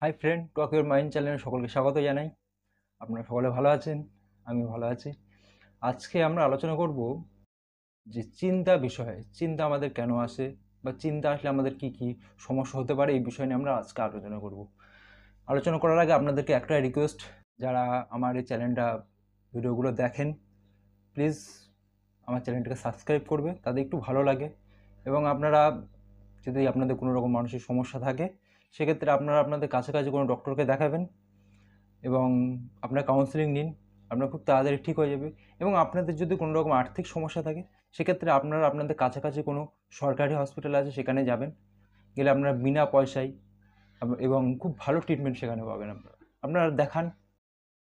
Hi friend, talk your mind চ্যানেলে সকলকে স্বাগত জানাই। আপনারা সকলে ভালো আছেন, আমি ভালো আছি। আজকে আমরা আলোচনা করব যে চিন্তা বিষয়ে, চিন্তা আমাদের কেন আসে বা চিন্তা আসলে আমাদের কি কি সমস্যা হতে পারে, এই বিষয় নিয়ে আমরা আজকে আলোচনা করব। আলোচনা করার আগে আপনাদেরকে একটা রিকোয়েস্ট, যারা আমার এই চ্যানেলটা ভিডিওগুলো দেখেন, প্লিজ আমার চ্যানেলটাকে সাবস্ক্রাইব করবে, তাদের একটু ভালো লাগে। এবং আপনারা যদি আপনাদের কোনো রকম মানসিক সমস্যা থাকে, সেক্ষেত্রে আপনারা আপনাদের কাছাকাছি কোনো ডক্টরকে দেখাবেন এবং আপনার কাউন্সেলিং নিন। আপনার খুব তাড়াতাড়ি ঠিক হয়ে যাবে। এবং আপনাদের যদি কোনো রকম আর্থিক সমস্যা থাকে, সেক্ষেত্রে আপনারা আপনাদের কাছাকাছি কোনো সরকারি হসপিটাল আছে, সেখানে যাবেন। গেলে আপনারা বিনা পয়সায় এবং খুব ভালো ট্রিটমেন্ট সেখানে পাবেন। আপনারা দেখান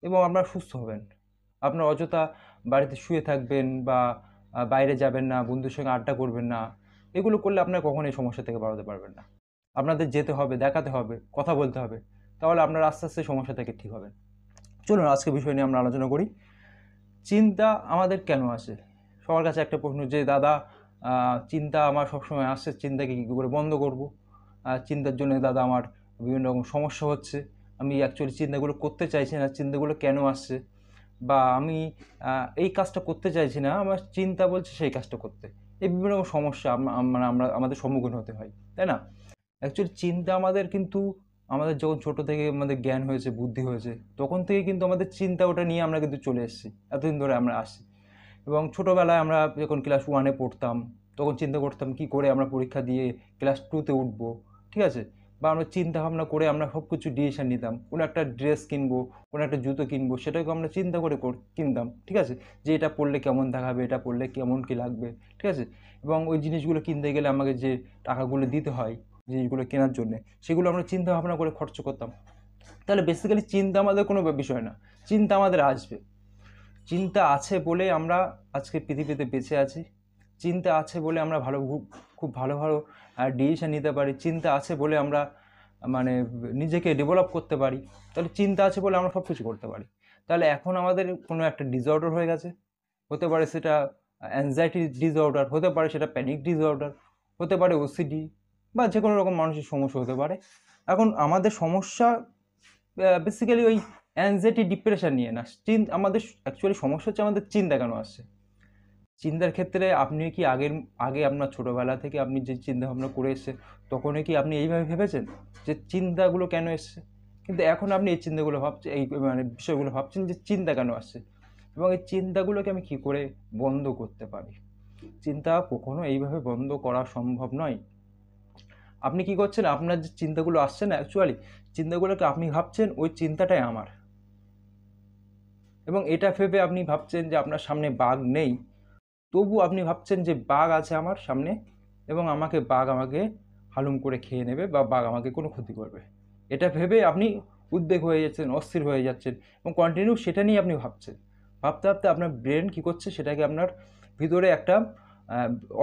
এবং আপনারা সুস্থ হবেন। আপনার অযথা বাড়িতে শুয়ে থাকবেন বা বাইরে যাবেন না, বন্ধুর সঙ্গে আড্ডা করবেন না, এগুলো করলে আপনারা কখনোই সমস্যা থেকে বেরোতে পারবেন না। আপনাদের যেতে হবে, দেখাতে হবে, কথা বলতে হবে, তাহলে আপনারা আস্তে আস্তে সমস্যা থেকে ঠিক হবেন। চলুন আজকে বিষয় নিয়ে আমরা আলোচনা করি। চিন্তা আমাদের কেন আসে? সবার কাছে একটা প্রশ্ন যে দাদা, চিন্তা আমার সবসময় আসছে, চিন্তাকে কী করে বন্ধ করব? চিন্তার জন্য দাদা আমার বিভিন্ন রকম সমস্যা হচ্ছে, আমি অ্যাকচুয়ালি চিন্তাগুলো করতে চাইছি না, চিন্তাগুলো কেন আসছে? বা আমি এই কাজটা করতে চাইছি না, আমার চিন্তা বলছে সেই কাজটা করতে। এই বিভিন্ন রকম সমস্যা মানে আমরা আমাদের সম্মুখীন হতে হয়, তাই না? অ্যাকচুয়ালি চিন্তা আমাদের কিন্তু, আমাদের যখন ছোটো থেকে আমাদের জ্ঞান হয়েছে, বুদ্ধি হয়েছে, তখন থেকে কিন্তু আমাদের চিন্তা ওটা নিয়ে আমরা কিন্তু চলে এসেছি, এতদিন ধরে আমরা আসি। এবং ছোটোবেলায় আমরা যখন ক্লাস 1-এ পড়তাম, তখন চিন্তা করতাম কী করে আমরা পরীক্ষা দিয়ে ক্লাস 2-তে উঠবো, ঠিক আছে? বা আমরা চিন্তা ভাবনা করে আমরা সব কিছু ডিসিশান নিতাম। কোনো একটা ড্রেস কিনবো, কোনো একটা জুতো কিনবো, সেটাকে আমরা চিন্তা করে কিনতাম, ঠিক আছে? যে এটা পরলে কেমন দেখাবে, এটা পরলে কেমন কী লাগবে, ঠিক আছে? এবং ওই জিনিসগুলো কিনতে গেলে আমাকে যে টাকাগুলো দিতে হয় জিনিসগুলো কেনার জন্যে, সেগুলো আমরা চিন্তা ভাবনা করে খরচ করতাম। তাহলে বেসিক্যালি চিন্তা আমাদের কোনো বিষয় না, চিন্তা আমাদের আসবে। চিন্তা আছে বলে আমরা আজকে পৃথিবীতে বেঁচে আছি। চিন্তা আছে বলে আমরা খুব ভালো ভালো ডিসিশন নিতে পারি। চিন্তা আছে বলে আমরা মানে নিজেকে ডেভেলপ করতে পারি। তাহলে চিন্তা আছে বলে আমরা সব কিছু করতে পারি। তাহলে এখন আমাদের কোনো একটা ডিসঅর্ডার হয়ে গেছে, হতে পারে সেটা অ্যাংজাইটি ডিসঅর্ডার, হতে পারে সেটা প্যানিক ডিসঅর্ডার, হতে পারে ওসিডি, বা যে কোনো রকম মানসিক সমস্যা হতে পারে। এখন আমাদের সমস্যা বেসিক্যালি ওই অ্যাংজাইটি ডিপ্রেশন নিয়ে না, আমাদের অ্যাকচুয়ালি সমস্যা হচ্ছে আমাদের চিন্তা কেন আসছে। চিন্তার ক্ষেত্রে আপনি কি আগে আপনার ছোটোবেলা থেকে আপনি যে চিন্তা ভাবনা করে এসছে, তখনই কি আপনি এইভাবে ভেবেছেন যে চিন্তাগুলো কেন এসছে? কিন্তু এখন আপনি এই চিন্তাগুলো ভাবছেন, এই মানে বিষয়গুলো ভাবছেন যে চিন্তা কেন আসছে এবং এই চিন্তাগুলোকে আমি কী করে বন্ধ করতে পারি। চিন্তা কখনো এইভাবে বন্ধ করা সম্ভব নয়। আপনি কি করছেন, আপনার যে চিন্তাগুলো আসছে না, অ্যাকচুয়ালি চিন্তাগুলোকে আপনি ভাবছেন ওই চিন্তাটাই আমার, এবং এটা ভেবে আপনি ভাবছেন যে আপনার সামনে বাঘ নেই, তবু আপনি ভাবছেন যে বাঘ আছে আমার সামনে এবং বাঘ আমাকে হালুম করে খেয়ে নেবে বা বাঘ আমাকে কোনো ক্ষতি করবে। এটা ভেবে আপনি উদ্বেগ হয়ে যাচ্ছেন, অস্থির হয়ে যাচ্ছেন এবং কন্টিনিউ সেটা নিয়ে আপনি ভাবছেন। ভাবতে ভাবতে আপনার ব্রেন কী করছে, সেটাকে আপনার ভিতরে একটা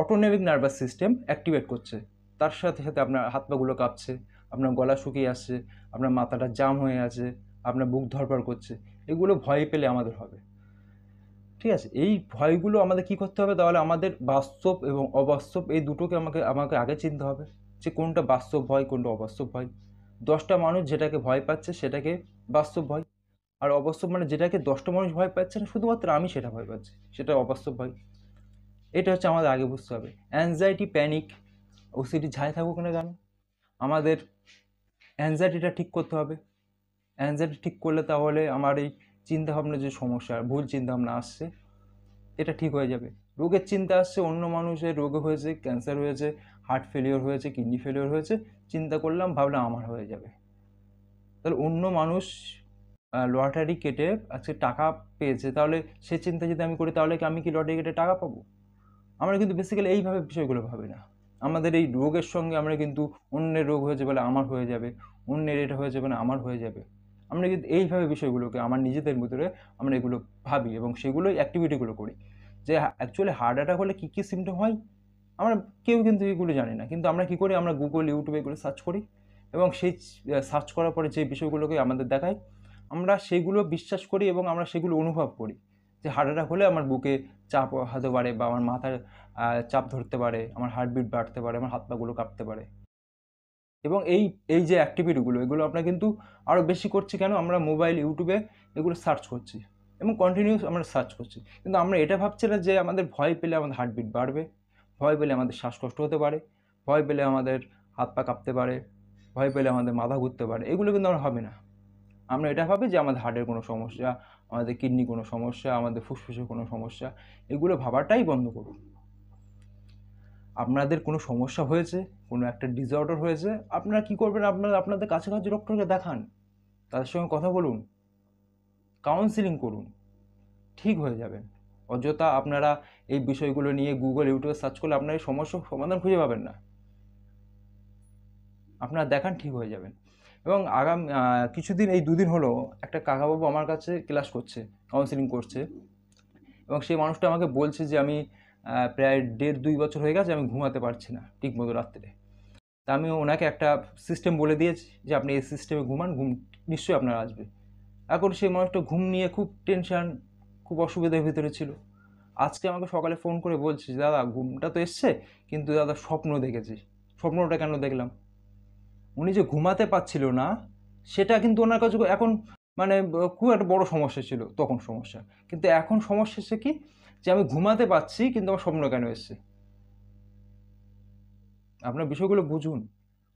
অটোনমিক নার্ভাস সিস্টেম অ্যাক্টিভেট করছে। তার সাথে সাথে আপনার হাত পাগুলো কাঁপছে, আপনার গলা শুকিয়ে আসছে, আপনার মাথাটা জাম হয়ে আছে, আপনার বুক ধড়ফড় করছে। এগুলো ভয় পেলে আমাদের হবে, ঠিক আছে? এই ভয়গুলো আমাদের কী করতে হবে, তাহলে আমাদের বাস্তব এবং অবাস্তব এই দুটোকে আমাকে আমাকে আগে চিনতে হবে যে কোনটা বাস্তব ভয়, কোনটা অবাস্তব ভয়। 10টা মানুষ যেটাকে ভয় পাচ্ছে সেটাকে বাস্তব ভয়, আর অবাস্তব মানে যেটাকে 10টা মানুষ ভয় পাচ্ছে না, শুধুমাত্র আমি সেটা ভয় পাচ্ছি, সেটা অবাস্তব ভয়। এটা হচ্ছে আমাদের আগে বুঝতে হবে। অ্যাংজাইটি, প্যানিক, ওসিডি যাই থাকুক না কেন, আমাদের অ্যাংজাইটিটা ঠিক করতে হবে। অ্যাংজাইটি ঠিক করলে তাহলে আমার এই চিন্তাভাবনার যে সমস্যা, ভুল চিন্তাভাবনা আসছে, এটা ঠিক হয়ে যাবে। রোগের চিন্তা আসছে, অন্য মানুষের রোগ হয়েছে, ক্যান্সার হয়েছে, হার্ট ফেলিওর হয়েছে, কিডনি ফেলিওর হয়েছে, চিন্তা করলাম, ভাবলাম আমার হয়ে যাবে। তাহলে অন্য মানুষ লটারি কেটে আজকে টাকা পেয়েছে, তাহলে সে চিন্তা যদি আমি করি, তাহলে কি আমি কি লটারি কেটে টাকা পাবো? আমরা কিন্তু বেসিক্যালি এইভাবে বিষয়গুলো ভাবি না। আমাদের এই রোগের সঙ্গে আমরা কিন্তু অন্যের রোগ হয়েছে বলে আমার হয়ে যাবে, অন্যের এটা হয়েছে বলে আমার হয়ে যাবে। আমরা কিন্তু এইভাবে বিষয়গুলোকে আমার নিজেদের ভিতরে আমরা এগুলো ভাবি এবং সেগুলোই অ্যাক্টিভিটিগুলো করি। যে অ্যাকচুয়ালি হার্ট অ্যাটাক হলে কী কী সিমটম হয়, আমরা কেউ কিন্তু এগুলো জানি না। কিন্তু আমরা কী করি, আমরা গুগল, ইউটিউবে এগুলো সার্চ করি এবং সেই সার্চ করার পরে যে বিষয়গুলোকে আমাদের দেখায়, আমরা সেগুলো বিশ্বাস করি এবং আমরা সেগুলো অনুভব করি। যে হার্ট অ্যাটাক হলে আমার বুকে চাপ হতে পারে বা আমার মাথার চাপ ধরতে পারে, আমার হার্টবিট বাড়তে পারে, আমার হাত পাগুলো কাঁপতে পারে। এবং এই এই যে অ্যাক্টিভিটিগুলো, এগুলো আমরা কিন্তু আরও বেশি করছি কেন? আমরা মোবাইল, ইউটিউবে এগুলো সার্চ করছি এবং কন্টিনিউস আমরা সার্চ করছি, কিন্তু আমরা এটা ভাবছি না যে আমাদের ভয় পেলে আমাদের হার্টবিট বাড়বে, ভয় পেলে আমাদের শ্বাসকষ্ট হতে পারে, ভয় পেলে আমাদের হাত পা কাঁপতে পারে, ভয় পেলে আমাদের মাথা ঘুরতে পারে। এগুলো কিন্তু আমরা ভাবি না। আমরা এটা ভাবি যে আমাদের হার্টের কোনো সমস্যা, আমাদের কিডনি কোনো সমস্যা, আমাদের ফুসফুসের কোনো সমস্যা। এগুলো ভাবাটাই বন্ধ করুন। আপনাদের কোনো সমস্যা হয়েছে, কোনো একটা ডিসঅর্ডার হয়েছে, আপনারা কী করবেন? আপনারা আপনাদের কাছাকাছি ডক্টরকে দেখান, তাদের সঙ্গে কথা বলুন, কাউন্সিলিং করুন, ঠিক হয়ে যাবেন। অযথা আপনারা এই বিষয়গুলো নিয়ে গুগল, ইউটিউবে সার্চ করলে আপনার এই সমস্যার সমাধান খুঁজে পাবেন না। আপনারা দেখান, ঠিক হয়ে যাবেন। এবং কিছুদিন, এই 2 দিন হলো একটা কাকাবাবু আমার কাছে ক্লাস করছে, কাউন্সিলিং করছে, এবং সেই মানুষটা আমাকে বলছে যে আমি প্রায় 1.5-2 বছর হয়ে গেছে আমি ঘুমাতে পারছি না ঠিকমতো রাত্রে। তা আমি ওনাকে একটা সিস্টেম বলে দিয়েছি যে আপনি এই সিস্টেমে ঘুমান, ঘুম নিশ্চয়ই আপনার আসবে। এখন সেই মানুষটা ঘুম নিয়ে খুব টেনশান, খুব অসুবিধার ভিতরে ছিল। আজকে আমাকে সকালে ফোন করে বলছে যে দাদা ঘুমটা তো এসছে, কিন্তু দাদা স্বপ্ন দেখেছি। স্বপ্নটা কেন দেখলাম? উনি যে ঘুমাতে পারছিল না, সেটা কিন্তু ওনার কাছে এখন মানে খুব একটা বড় সমস্যা ছিল তখন সমস্যা, কিন্তু এখন সমস্যা হচ্ছে কি, যে আমি ঘুমাতে পারছি কিন্তু আমার স্বপ্ন কেন এসছে? আপনার বিষয়গুলো বুঝুন।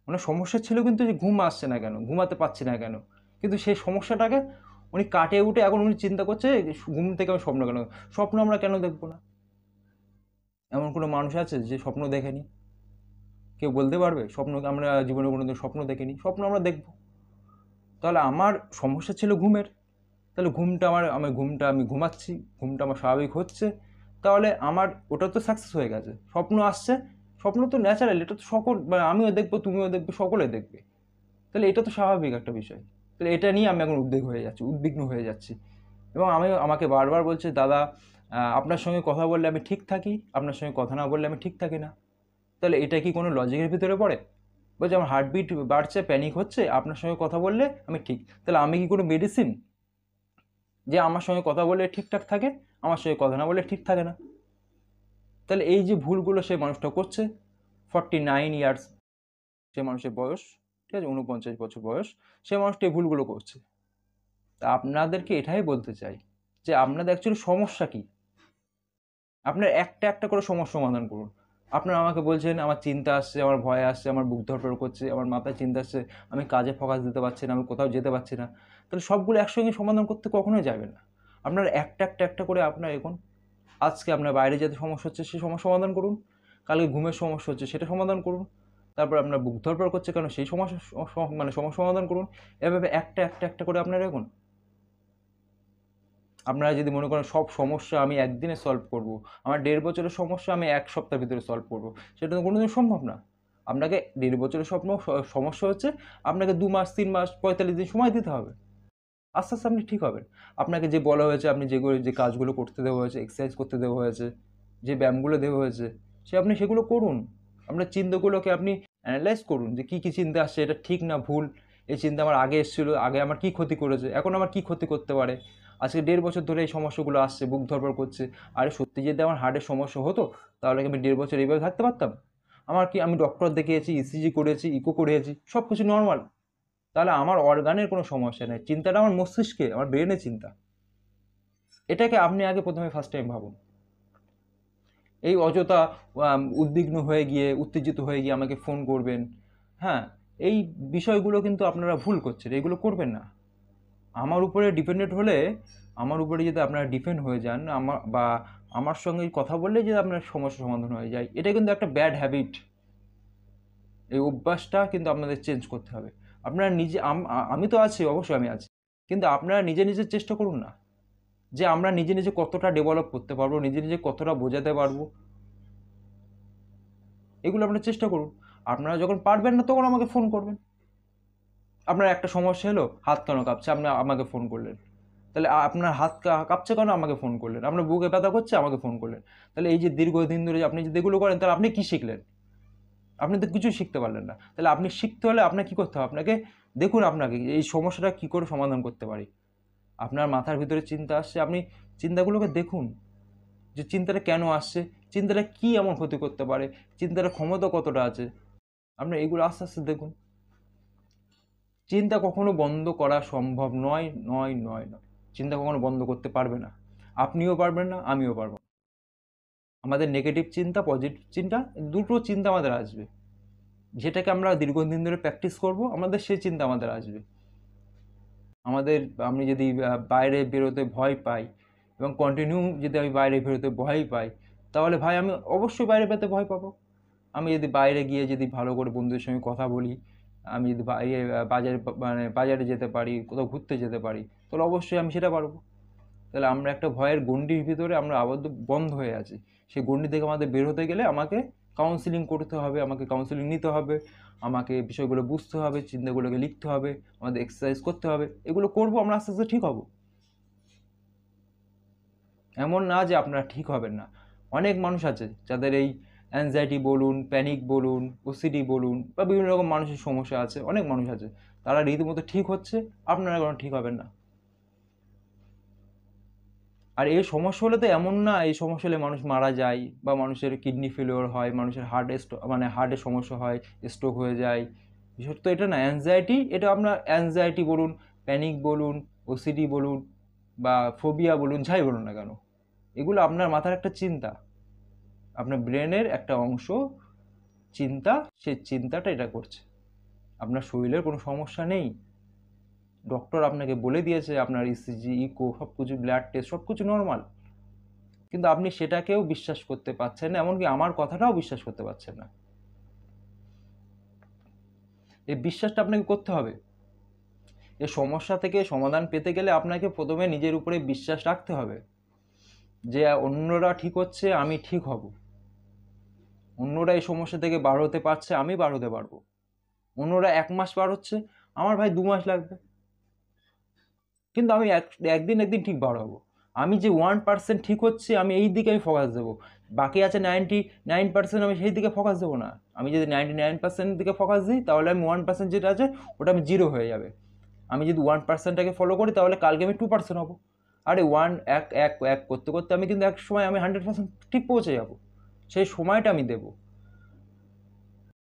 ওনার সমস্যা ছিল কিন্তু যে ঘুম আসছে না কেন, ঘুমাতে পারছি না কেন, কিন্তু সেই সমস্যাটাকে উনি কাটিয়ে উঠে এখন উনি চিন্তা করছে ঘুম থেকে আমি স্বপ্ন কেন, স্বপ্ন আমরা কেন দেখবো না? এমন কোনো মানুষ আছে যে স্বপ্ন দেখেনি? কেউ বলতে পারবে স্বপ্ন? আমরা জীবনে কোনোদিন স্বপ্ন দেখিনি, স্বপ্ন আমরা দেখব। তাহলে আমার সমস্যা ছিল ঘুমের, তাহলে ঘুমটা আমি ঘুমাচ্ছি, ঘুমটা আমার স্বাভাবিক হচ্ছে, তাহলে আমার ওটা তো সাকসেস হয়ে গেছে। স্বপ্ন আসছে, স্বপ্ন তো ন্যাচারাল, এটা তো মানে আমিও দেখবো, তুমিও দেখবে, সকলে দেখবে, তাহলে এটা তো স্বাভাবিক একটা বিষয়। তাহলে এটা নিয়ে আমি এখন উদ্বিগ্ন হয়ে যাচ্ছি। এবং আমাকে বারবার বলছে দাদা আপনার সঙ্গে কথা বললে আমি ঠিক থাকি, আপনার সঙ্গে কথা না বললে আমি ঠিক থাকি না। তাহলে এটা কি কোনো লজিকের ভিতরে পড়ে? বলছে আমার হার্টবিট বাড়ছে, প্যানিক হচ্ছে, আপনার সঙ্গে কথা বললে আমি ঠিক। তাহলে আমি কি কোনো মেডিসিন যে আমার সঙ্গে কথা বললে ঠিকঠাক থাকে, আমার সঙ্গে কথা না বললে ঠিক থাকে না? তাহলে এই যে ভুলগুলো সে মানুষটা করছে, 49 ইয়ার্স সে মানুষের বয়স, ঠিক আছে, 49 বছর বয়স, সে মানুষটা এই ভুলগুলো করছে। তা আপনাদেরকে এটাই বলতে চাই যে আপনাদের অ্যাকচুয়ালি সমস্যা কী, আপনার একটা একটা করে সমস্যা সমাধান করুন। আপনারা আমাকে বলছেন আমার চিন্তা আসছে, আমার ভয় আসছে, আমার বুক ধড়ফড় করছে, আমার মাথায় চিন্তা আসছে, আমি কাজে ফোকাস দিতে পারছি না, আমি কোথাও যেতে পারছি না। তাহলে সবগুলো একসঙ্গে সমাধান করতে কখনোই যাবে না। আপনারা একটা করে আপনার এগোন। আজকে আপনার বাইরে যেতে সমস্যা হচ্ছে সেই সমস্যা সমাধান করুন, কালকে ঘুমের সমস্যা হচ্ছে সেটা সমাধান করুন, তারপর আপনার বুক ধড়ফড় করছে কেন সেই সমস্যা মানে সমস্যা সমাধান করুন। এভাবে একটা করে আপনারা এগোন। আপনারা যদি মনে করেন সব সমস্যা আমি একদিনে সলভ করব, আমার 1.5 বছরের সমস্যা আমি 1 সপ্তাহের ভিতরে সলভ করব, সেটা তো কোনোদিন সম্ভব না। আপনাকে 1.5 বছরের সমস্যা হচ্ছে, আপনাকে 2 মাস, 3 মাস, 45 দিন সময় দিতে হবে। আস্তে আস্তে আপনি ঠিক হবেন। আপনাকে যে বলা হয়েছে, আপনি যে কাজগুলো করতে দেওয়া হয়েছে, এক্সারসাইজ করতে দেওয়া হয়েছে, যে ব্যায়ামগুলো দেওয়া হয়েছে, আপনি সেগুলো করুন। আপনার চিন্তাগুলোকে আপনি অ্যানালাইজ করুন যে কী চিন্তা আসছে, এটা ঠিক না ভুল, এই চিন্তা আমার আগে এসেছিল, আগে আমার কী ক্ষতি করেছে, এখন আমার কী ক্ষতি করতে পারে। আজকে 1.5 বছর ধরে এই সমস্যাগুলো আসছে, বুক ধড়ফড় করছে। আরে সত্যি যদি আমার হার্টের সমস্যা হতো, তাহলে কি আমি 1.5 বছর এইভাবে থাকতে পারতাম? আমি ডক্টর দেখিয়েছি, ইসিজি করেছি, ইকো করেছি, সব কিছু নর্মাল। তাহলে আমার অর্গানের কোনো সমস্যা নেই, চিন্তাটা আমার মস্তিষ্কে, আমার ব্রেনে চিন্তা। এটাকে আপনি আগে প্রথমে ফার্স্ট টাইম ভাবুন। এই অযথা উদ্বিগ্ন হয়ে গিয়ে, উত্তেজিত হয়ে গিয়ে আমাকে ফোন করবেন, হ্যাঁ, এই বিষয়গুলো কিন্তু আপনারা ভুল করছেন, এগুলো করবেন না। আমার উপরে ডিপেন্ডেন্ট হলে, আমার উপরে যদি আপনারা ডিপেন্ড হয়ে যান, আমার সঙ্গে কথা বললে যদি আপনার সমস্যা সমাধান হয়ে যায়, এটা কিন্তু একটা ব্যাড হ্যাবিট। এই অভ্যাসটা কিন্তু আপনাদের চেঞ্জ করতে হবে। আপনারা নিজে, আমি তো আছি, অবশ্যই আমি আছি, কিন্তু আপনারা নিজে চেষ্টা করুন না যে আমরা নিজে কতটা ডেভেলপ করতে পারবো, নিজে কতটা বোঝাতে পারবো, এগুলো আপনারা চেষ্টা করুন। আপনারা যখন পারবেন না তখন আমাকে ফোন করবেন। আপনার একটা সমস্যা হলো, হাত কেন কাঁপছে, আপনি আমাকে ফোন করলেন। তাহলে আপনার হাত কাঁপছে কেন, আমাকে ফোন করলেন। আপনার বুকে ব্যথা করছে, আমাকে ফোন করলেন। তাহলে এই যে দীর্ঘদিন ধরে আপনি যদি এগুলো করেন, তাহলে আপনি কী শিখলেন? আপনি তো কিছুই শিখতে পারলেন না। তাহলে আপনি শিখতে হলে আপনাকে কী করতে হবে? আপনাকে দেখুন আপনাকে এই সমস্যাটা কী করে সমাধান করতে পারি। আপনার মাথার ভিতরে চিন্তা আসছে, আপনি চিন্তাগুলোকে দেখুন যে চিন্তাটা কেন আসছে, চিন্তাটা কী এমন ক্ষতি করতে পারে, চিন্তার ক্ষমতা কতটা আছে। আপনি এগুলো আস্তে আস্তে দেখুন। চিন্তা কখনো বন্ধ করা সম্ভব নয়। চিন্তা কখনো বন্ধ করতে পারবে না, আপনিও পারবেন না, আমিও পারবো না। আমাদের নেগেটিভ চিন্তা, পজিটিভ চিন্তা, দুটো চিন্তা আমাদের আসবে। যেটাকে আমরা দীর্ঘদিন ধরে প্র্যাকটিস করব, আমাদের সেই চিন্তা আমাদের আসবে। আমি যদি বাইরে বেরোতে ভয় পাই এবং কন্টিনিউ যদি আমি বাইরে বেরোতে ভয় পাই, তাহলে ভাই আমি অবশ্যই বাইরে বেরোতে ভয় পাবো। আমি যদি বাইরে গিয়ে যদি ভালো করে বন্ধুদের সঙ্গে কথা বলি, আমি যদি বাজারে যেতে পারি, কোথাও ঘুরতে যেতে পারি, তাহলে অবশ্যই আমি সেটা পারবো। তাহলে আমরা একটা ভয়ের গণ্ডির ভিতরে আমরা আবদ্ধ, বন্ধ হয়ে আছি। সেই গণ্ডি থেকে আমাদের বের হতে গেলে আমাকে কাউন্সিলিং করতে হবে, আমাকে কাউন্সিলিং নিতে হবে, আমাকে বিষয়গুলো বুঝতে হবে, চিন্তাগুলোকে লিখতে হবে, আমাদের এক্সারসাইজ করতে হবে। এগুলো করবো, আমরা আস্তে আস্তে ঠিক হব। এমন না যে আপনারা ঠিক হবেন না। অনেক মানুষ আছে যাদের এই অ্যাংজাইটি বলুন, প্যানিক বলুন, ওসিডি বলুন, বা বিভিন্ন রকম মানসিক সমস্যা আছে, অনেক মানুষ আছে, তারা রীতিমতো ঠিক হচ্ছে, আপনারা কোনো ঠিক হবেন না। আর এই সমস্যা হলে তো এমন না এই সমস্যা হলে মানুষ মারা যায়, বা মানুষের কিডনি ফেলিওর হয়, মানুষের হার্টের সমস্যা হয়, স্ট্রোক হয়ে যায়। বিষয় তো এটা না। অ্যাংজাইটি, এটা আপনার অ্যাংজাইটি বলুন, প্যানিক বলুন, ওসিডি বলুন, বা ফোবিয়া বলুন, যাই বলুন না কেন, এগুলো আপনার মাথার একটা চিন্তা, আপনার ব্রেনের একটা অংশ চিন্তা, সেই চিন্তাটা এটা করছে। আপনার শরীরের কোনো সমস্যা নেই, ডক্টর আপনাকে বলে দিয়েছে আপনার ইসিজি, ইকো, সব কিছু, ব্লাড টেস্ট সব কিছু নর্মাল, কিন্তু আপনি সেটাকেও বিশ্বাস করতে পারছেন না, এমনকি আমার কথাটাও বিশ্বাস করতে পারছেন না। এই বিশ্বাসটা আপনাকে করতে হবে। এই সমস্যা থেকে সমাধান পেতে গেলে আপনাকে প্রথমে নিজের উপরে বিশ্বাস রাখতে হবে যে অন্যরা ঠিক হচ্ছে, আমি ঠিক হব। অন্যরা এই সমস্যা থেকে বার হতে পারছে, আমি বার হতে পারবো। অন্যরা 1 মাস বার হচ্ছে, আমার ভাই 2 মাস লাগবে, কিন্তু আমি একদিন ঠিক বার হবো। আমি যে 1% ঠিক হচ্ছে, আমি এই দিকে আমি ফোকাস দেবো। বাকি আছে 99%, আমি সেই দিকে ফোকাস দেবো না। আমি যদি 99% দিকে ফোকাস দিই, তাহলে আমি 1% যেটা আছে ওটা আমি 0 হয়ে যাবে। আমি যদি 1%টাকে ফলো করি, তাহলে কালকে আমি 2% হবো। আরে এক এক এক করতে করতে আমি কিন্তু এক সময় আমি 100% ঠিক পৌঁছে যাব। সেই সময়টা আমি দেব।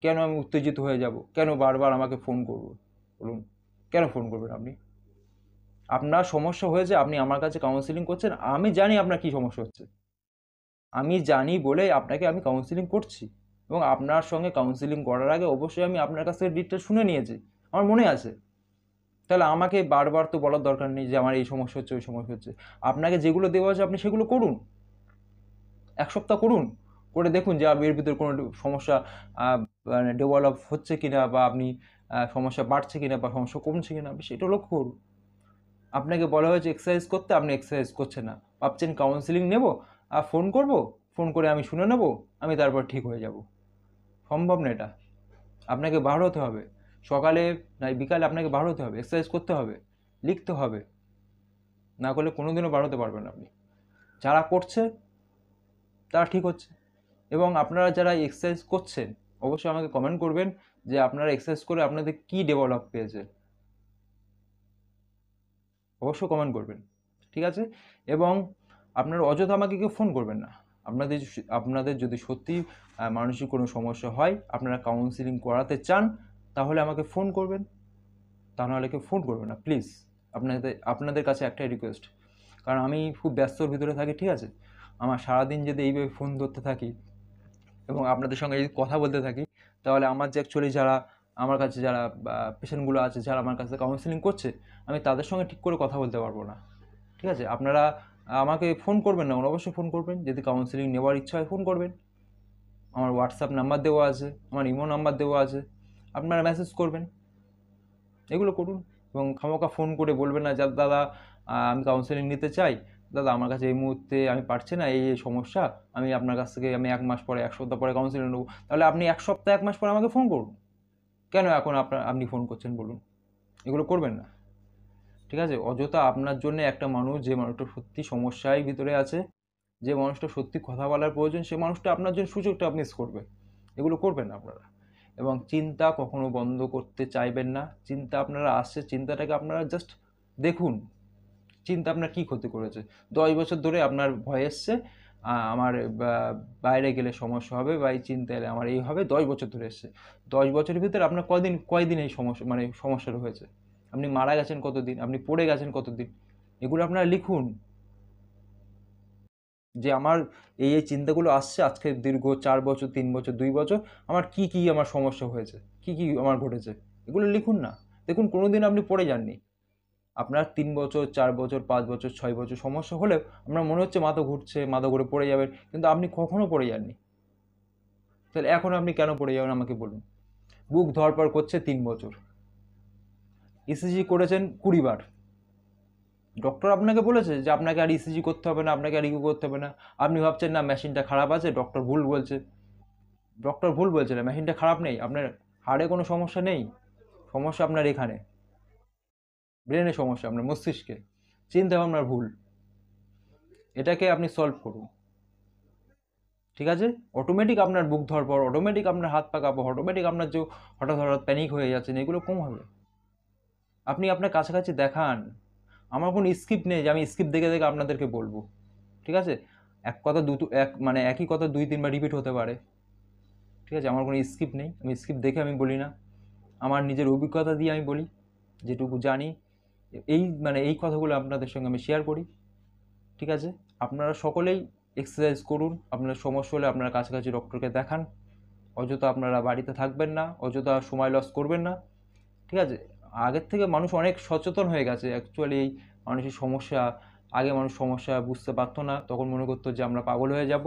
কেন আমি উত্তেজিত হয়ে যাব? কেন বারবার আমাকে ফোন করবো? বলুন, কেন ফোন করবেন আপনি? আপনার সমস্যা হয়েছে, আপনি আমার কাছে কাউন্সিলিং করছেন, আমি জানি আপনার কী সমস্যা হচ্ছে। আমি জানি বলে আপনাকে আমি কাউন্সিলিং করছি, এবং আপনার সঙ্গে কাউন্সিলিং করার আগে অবশ্যই আমি আপনার কাছ থেকে ডিটেল শুনে নিয়েছি, আমার মনে আছে। তাহলে আমাকে বারবার তো বলার দরকার নেই যে আমার এই সমস্যা হচ্ছে, ওই সমস্যা হচ্ছে। আপনাকে যেগুলো দেওয়া আছে আপনি সেগুলো করুন, 1 সপ্তাহ করুন, করে দেখুন যে এর ভিতরে কোনো সমস্যা মানে ডেভেলপ হচ্ছে কিনা, বা আপনি সমস্যা বাড়ছে কিনা, বা সমস্যা কমছে কিনা, সেটা লক্ষ্য করুন। আপনাকে বলা হয়েছে এক্সারসাইজ করতে, আপনি এক্সারসাইজ করছেন না, ভাবছেন কাউন্সিলিং নেব, আর ফোন করব, ফোন করে আমি শুনে নেব, আমি তারপর ঠিক হয়ে যাব। সম্ভব না এটা। আপনাকে বার হতে হবে, সকালে না বিকালে আপনাকে বার হতে হবে, এক্সারসাইজ করতে হবে, লিখতে হবে, না করলে কোনোদিনও বার হতে পারবেন আপনি। যারা করছে তারা ঠিক হচ্ছে। এবং আপনারা যারা এক্সারসাইজ করছেন, অবশ্যই আমাকে কমেন্ট করবেন যে আপনারা এক্সারসাইজ করে আপনাদের কী ডেভেলপ পেয়েছে, অবশ্যই কমেন্ট করবেন, ঠিক আছে? এবং আপনারা অযথা আমাকে কেউ ফোন করবেন না। আপনাদের যদি সত্যি মানসিক কোনো সমস্যা হয়, আপনারা কাউন্সিলিং করাতে চান, তাহলে আমাকে ফোন করবেন, তা নাহলে কেউ ফোন করবে না প্লিজ। আপনাদের কাছে একটাই রিকোয়েস্ট, কারণ আমি খুব ব্যস্তর ভিতরে থাকি, ঠিক আছে? আমার সারাদিন যদি এইভাবে ফোন ধরতে থাকি এবং আপনাদের সঙ্গে যদি কথা বলতে থাকি, তাহলে আমার যে অ্যাকচুয়ালি আমার কাছে যারা পেশেন্টগুলো আছে, যারা আমার কাছে কাউন্সিলিং করছে, আমি তাদের সঙ্গে ঠিক করে কথা বলতে পারবো না, ঠিক আছে? আপনারা আমাকে ফোন করবেন না, অবশ্যই ফোন করবেন। যদি কাউন্সিলিং নেওয়ার ইচ্ছা হয় ফোন করবেন। আমার হোয়াটসঅ্যাপ নাম্বার দেওয়া আছে, আমার ইমো নাম্বার দেওয়া আছে, আপনারা মেসেজ করবেন, এগুলো করুন। এবং খামোকা ফোন করে বলবেন না যে দাদা আমি কাউন্সিলিং নিতে চাই, দাদা আমার কাছে এই মুহূর্তে আমি পারছি না, এই সমস্যা, আমি আপনার কাছ থেকে আমি 1 মাস পরে, 1 সপ্তাহ পরে কাউন্সিলিং নেবো। তাহলে আপনি 1 সপ্তাহ 1 মাস পরে আমাকে ফোন করুন, কেন এখন আপনি ফোন করছেন বলুন? এগুলো করবেন না, ঠিক আছে? অযথা আপনার জন্য একটা মানুষ, যে মানুষটা সত্যি সমস্যায় ভিতরে আছে, যে মানুষটা সত্যি কথা বলার প্রয়োজন, সে মানুষটা আপনার জন্য সুযোগটা মিস করবে। এগুলো করবেন না আপনারা। এবং চিন্তা কখনো বন্ধ করতে চাইবেন না। চিন্তা আপনারা আসছে, চিন্তাটাকে আপনারা জাস্ট দেখুন, চিন্তা আপনার কী ক্ষতি করেছে। 10 বছর ধরে আপনার ভয় এসছে, আমার বাইরে গেলে সমস্যা হবে বা এই চিন্তা এলে আমার এই হবে, 10 বছর ধরে এসছে। 10 বছরের ভিতরে আপনার কয়দিন এই সমস্যা মানে সমস্যাটা হয়েছে? আপনি মারা গেছেন কতদিন? আপনি পড়ে গেছেন কতদিন? এগুলো আপনারা লিখুন যে আমার এই চিন্তাগুলো আসছে আজকে দীর্ঘ 4 বছর, 3 বছর, 2 বছর, আমার কি কি আমার সমস্যা হয়েছে, কি কি আমার ঘটেছে, এগুলো লিখুন না। দেখুন কোনোদিন আপনি পড়ে যাননি। আপনার 3 বছর, 4 বছর, 5 বছর, 6 বছর সমস্যা হলেও আপনার মনে হচ্ছে মাথা ঘুরছে, মাথা ঘুরে পড়ে যাবেন, কিন্তু আপনি কখনো পড়ে যাননি। তাহলে এখন আপনি কেন পড়ে যাবেন আমাকে বলুন? বুক ধড়ফড় করছে 3 বছর, ইসিজি করেছেন 20 বার, ডক্টর আপনাকে বলেছে যে আপনাকে আর ইসিজি করতে হবে না, আপনাকে আর ইউ করতে হবে না। আপনি ভাবছেন না মেশিনটা খারাপ আছে, ডক্টর ভুল বলছে। ডক্টর ভুল বলছে না, মেশিনটা খারাপ নেই, আপনার হাড়ে কোনো সমস্যা নেই, সমস্যা আপনার এখানে ব্রেনে সমস্যা, আপনার মস্তিষ্কে চিন্তা ভাবনার ভুল। এটাকে আপনি সলভ করুন, ঠিক আছে? অটোমেটিক আপনার বুক ধড়ফড়, অটোমেটিক আপনার হাত পা কাঁপা, অটোমেটিক আপনার যে হঠাৎ হঠাৎ প্যানিক হয়ে যাচ্ছেন, এগুলো কম হবে। আপনি আপনার কাছাকাছি দেখান। আমার কোনো স্ক্রিপ্ট নেই যে আমি স্ক্রিপ্ট দেখে দেখে আপনাদেরকে বলবো, ঠিক আছে? এক কথা মানে একই কথা 2-3 বার রিপিট হতে পারে, ঠিক আছে? আমার কোনো স্ক্রিপ্ট নেই, আমি স্ক্রিপ্ট দেখে আমি বলি না, আমার নিজের অভিজ্ঞতা দিয়ে আমি বলি, যেটুকু জানি এই কথাগুলো আপনাদের সঙ্গে আমি শেয়ার করি, ঠিক আছে? আপনারা সকলেই এক্সারসাইজ করুন, আপনার সমস্যা হলে আপনারা কাছাকাছি ডক্টরকে দেখান, অযথা আপনারা বাড়িতে থাকবেন না, অযথা সময় লস করবেন না, ঠিক আছে? আগের থেকে মানুষ অনেক সচেতন হয়ে গেছে অ্যাকচুয়ালি। এই মানুষের সমস্যা, আগে মানুষ সমস্যা বুঝতে পারতো না, তখন মনে করতো যে আমরা পাগল হয়ে যাব,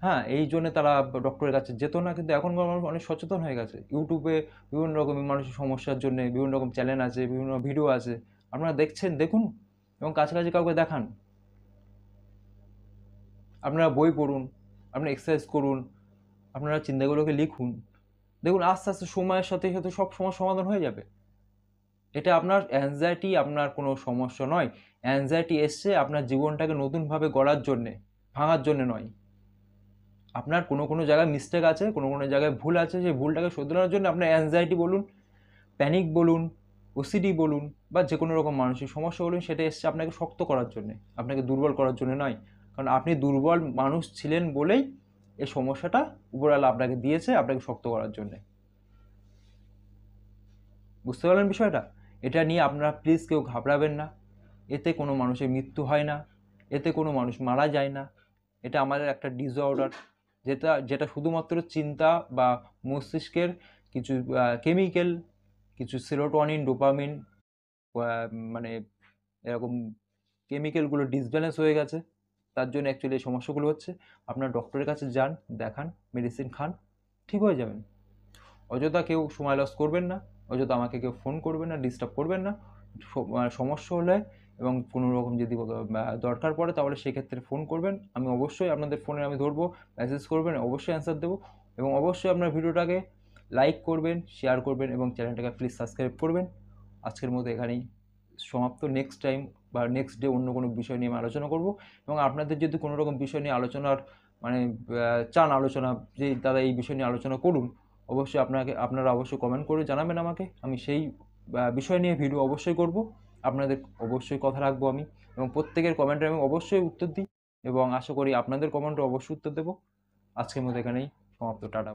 হ্যাঁ, এই জন্য তারা ডক্টরের কাছে যেত না। কিন্তু এখনকার মানুষ অনেক সচেতন হয়ে গেছে, ইউটিউবে বিভিন্ন রকমের মানুষের সমস্যার জন্য বিভিন্ন রকম চ্যানেল আছে, বিভিন্ন ভিডিও আছে, আপনারা দেখছেন, দেখুন এবং কাছাকাছি কাউকে দেখান। আপনারা বই পড়ুন, আপনারা এক্সারসাইজ করুন, আপনারা চিন্তাগুলোকে লিখুন, দেখুন আস্তে আস্তে সময়ের সাথে সাথে সব সমস্যার সমাধান হয়ে যাবে। এটা আপনার অ্যাংজাইটি আপনার কোনো সমস্যা নয়। অ্যাংজাইটি এসছে আপনার জীবনটাকে নতুনভাবে গড়ার জন্যে, ভাঙার জন্যে নয়। আপনার কোনো কোনো জায়গায় মিস্টেক আছে, কোনো কোনো জায়গায় ভুল আছে, সেই ভুলটাকে শোধরানোর জন্য আপনার অ্যাংজাইটি বলুন, প্যানিক বলুন, ওসিডি বলুন, বা যে কোনো রকম মানসিক সমস্যা বলুন, সেটা এসছে আপনাকে শক্ত করার জন্যে, আপনাকে দুর্বল করার জন্য নয়। কারণ আপনি দুর্বল মানুষ ছিলেন বলেই এই সমস্যাটা উপরওয়ালা আপনাকে দিয়েছে, আপনাকে শক্ত করার জন্যে। বুঝতে পারলেন বিষয়টা? এটা নিয়ে আপনারা প্লিজ কেউ ঘাবড়াবেন না। এতে কোনো মানুষের মৃত্যু হয় না, এতে কোনো মানুষ মারা যায় না। এটা আমাদের একটা ডিসঅর্ডার, যেটা শুধুমাত্র চিন্তা বা মস্তিষ্কের কিছু কেমিক্যাল, কিছু সেরোটোনিন, ডোপামিন, মানে এরকম কেমিক্যালগুলো ডিসব্যালেন্স হয়ে গেছে, তার জন্য অ্যাকচুয়ালি এই সমস্যাগুলো হচ্ছে। আপনার ডক্টরের কাছে যান, দেখান, মেডিসিন খান, ঠিক হয়ে যাবেন। অযথা কেউ সময় লস করবেন না, অযথা আমাকে কেউ ফোন করবেন না, ডিস্টার্ব করবেন না। সমস্যা হলে এবং কোনো রকম যদি দরকার পড়ে তাহলে সেক্ষেত্রে ফোন করবেন, আমি অবশ্যই আপনাদের ফোনে আমি ধরবো, মেসেজ করবেন, অবশ্যই অ্যান্সার দেবো। এবং অবশ্যই আপনার ভিডিওটাকে লাইক করবেন, শেয়ার করবেন এবং চ্যানেলটাকে প্লিজ সাবস্ক্রাইব করবেন। আজকের মতো এখানেই সমাপ্ত। নেক্সট টাইম বা নেক্সট ডে অন্য কোনো বিষয় নিয়ে আমি আলোচনা করব। এবং আপনাদের যদি কোনো রকম বিষয় নিয়ে আলোচনার মানে চান আলোচনা, যে দাদা এই বিষয় নিয়ে আলোচনা করুন, অবশ্যই আপনারা অবশ্যই কমেন্ট করে জানাবেন আমাকে, আমি সেই বিষয় নিয়ে ভিডিও অবশ্যই করব। আপনাদের অবশ্যই কথা রাখবো আমি, এবং প্রত্যেকের কমেন্টে আমি অবশ্যই উত্তর দিই এবং আশা করি আপনাদের কমেন্টও অবশ্যই উত্তর দেবো। আজকের মতো এখানেই সমাপ্ত, টাটা।